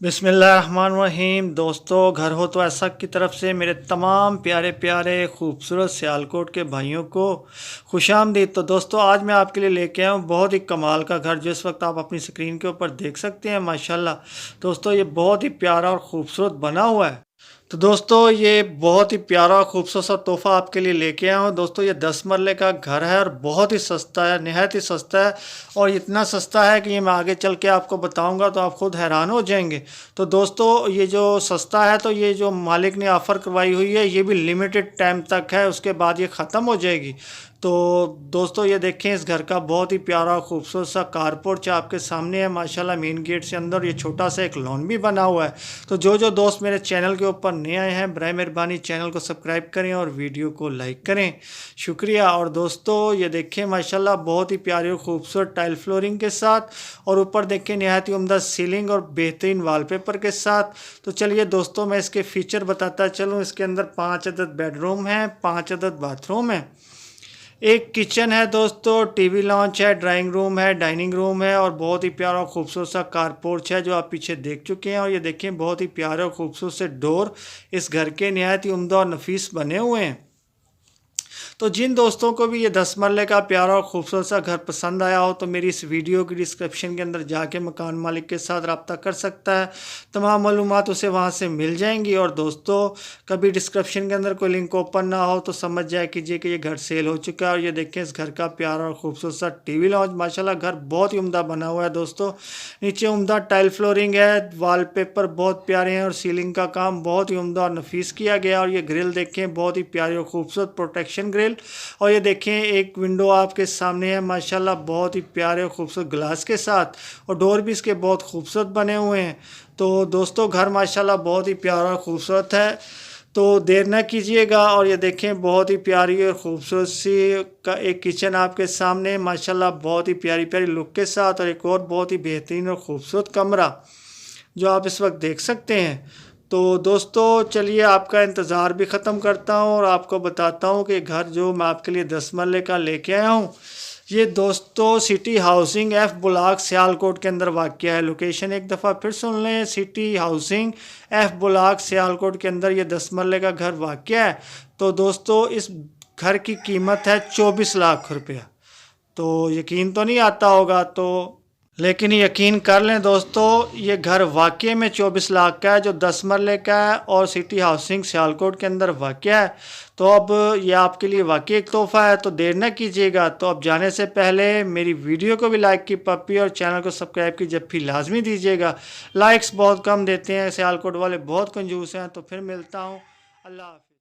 बिस्मिल्लाहिर्रहमानिर्रहीम। दोस्तों, घर हो तो ऐसा की तरफ से मेरे तमाम प्यारे प्यारे खूबसूरत सियालकोट के भाइयों को खुशामदीद। तो दोस्तों, आज मैं आपके लिए लेके आया हूँ बहुत ही कमाल का घर, जो इस वक्त आप अपनी स्क्रीन के ऊपर देख सकते हैं। माशाल्लाह दोस्तों, ये बहुत ही प्यारा और ख़ूबसूरत बना हुआ है। तो दोस्तों, ये बहुत ही प्यारा और खूबसूरत सा तोहफ़ा आपके लिए लेके आया हूँ। दोस्तों, ये 10 मरले का घर है और बहुत ही सस्ता है, निहायत ही सस्ता है। और इतना सस्ता है कि ये मैं आगे चल के आपको बताऊंगा तो आप खुद हैरान हो जाएंगे। तो दोस्तों, ये जो सस्ता है, तो ये जो मालिक ने ऑफ़र करवाई हुई है, ये भी लिमिटेड टाइम तक है, उसके बाद ये ख़त्म हो जाएगी। तो दोस्तों, ये देखें, इस घर का बहुत ही प्यारा खूबसूरत सा कारपोर्च आपके सामने है। माशाल्लाह, मेन गेट से अंदर ये छोटा सा एक लॉन भी बना हुआ है। तो जो दोस्त मेरे चैनल के ऊपर नए आए हैं, बराए मेहरबानी चैनल को सब्सक्राइब करें और वीडियो को लाइक करें, शुक्रिया। और दोस्तों, ये देखें, माशाल्लाह बहुत ही प्यारी और खूबसूरत टाइल फ्लोरिंग के साथ, और ऊपर देखें निहायत ही उम्दा सीलिंग और बेहतरीन वॉलपेपर के साथ। तो चलिए दोस्तों, मैं इसके फीचर बताता चलूँ। इसके अंदर 5 अदद बेडरूम हैं, 5 अदद बाथरूम हैं, एक किचन है दोस्तों, टीवी लॉन्च है, ड्राइंग रूम है, डाइनिंग रूम है, और बहुत ही प्यारा और खूबसूरत सा कारपोर्च है जो आप पीछे देख चुके हैं। और ये देखें, बहुत ही प्यारे और खूबसूरत से डोर इस घर के निहायत ही उम्दा और नफीस बने हुए हैं। तो जिन दोस्तों को भी ये 10 मरले का प्यारा और खूबसूरत सा घर पसंद आया हो, तो मेरी इस वीडियो की डिस्क्रिप्शन के अंदर जाके मकान मालिक के साथ रब्ता कर सकता है। तमाम मालूमात उसे वहाँ से मिल जाएंगी। और दोस्तों, कभी डिस्क्रिप्शन के अंदर कोई लिंक ओपन ना हो तो समझ जाए कीजिए कि ये घर सेल हो चुका है। और ये देखें, इस घर का प्यारा और खूबसूरत सा टीवी लॉन्च, माशाल्लाह घर बहुत ही उम्दा बना हुआ है। दोस्तों, नीचे उम्दा टाइल फ्लोरिंग है, वॉलपेपर बहुत प्यारे हैं, और सीलिंग का काम बहुत ही उम्दा और नफीस किया गया। और ये ग्रिल देखें, बहुत ही प्यारी और खूबसूरत प्रोटेक्शन ग्रिल। और ये देखें, एक विंडो आपके सामने है, माशाल्लाह बहुत ही प्यारे और खूबसूरत ग्लास के साथ, और डोर भी इसके बहुत खूबसूरत बने हुए हैं। तो दोस्तों, घर माशाल्लाह बहुत ही प्यारा और खूबसूरत है, तो देर न कीजिएगा। और ये देखें, बहुत ही प्यारी और ख़ूबसूरत सी का एक किचन आपके सामने, माशाल्लाह बहुत ही प्यारी प्यारी लुक के साथ, और एक और बहुत ही बेहतरीन और ख़ूबसूरत कमरा जो आप इस वक्त देख सकते हैं। तो दोस्तों, चलिए आपका इंतज़ार भी ख़त्म करता हूँ और आपको बताता हूँ कि घर जो मैं आपके लिए 10 मरले का लेके आया हूँ, ये दोस्तों city housing F block Sialkot के अंदर वाक़या है। लोकेशन एक दफ़ा फिर सुन लें, city housing F block Sialkot के अंदर ये 10 मरले का घर वाक़या है। तो दोस्तों, इस घर की कीमत है 24 लाख रुपया। तो यकीन तो नहीं आता होगा, तो लेकिन यकीन कर लें दोस्तों, ये घर वाकई में 24 लाख का है, जो 10 मरले का है, और सिटी हाउसिंग सियालकोट के अंदर वाकया है। तो अब ये आपके लिए वाकई एक तोहफ़ा है, तो देर न कीजिएगा। तो अब जाने से पहले मेरी वीडियो को भी लाइक की पप्पी और चैनल को सब्सक्राइब की जप्फी लाजमी दीजिएगा। लाइक्स बहुत कम देते हैं, सियालकोट वाले बहुत कंजूस हैं। तो फिर मिलता हूँ, अल्लाह हाफ़िज़।